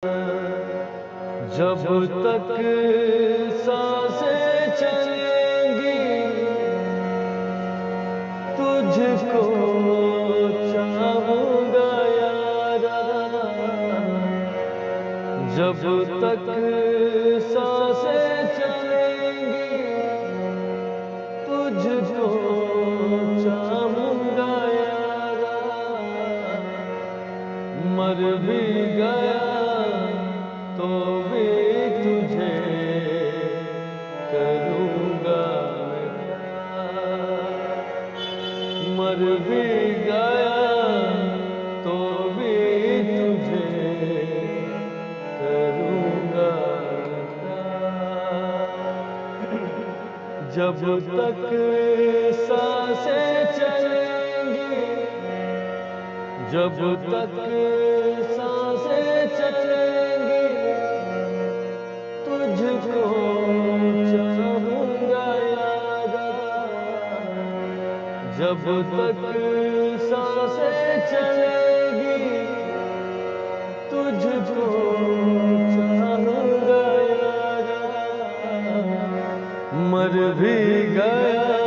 जब तक सांसें चलेंगी तुझको चाहूंगा यारा। जब तक सांसें चलेंगी तुझको चाहूंगा यारा। मर भी गया तो भी तुझे करूंगा मैं प्यार। मर भी गया तो भी तुझे करूंगा मैं प्यार। जब तक सांसें चलेंगी, जब तक सांसें चलेंगी तुझको चाहूंगा यारा। जब तक सांसें चलेंगी तुझको चाहूंगा यारा। मर भी गया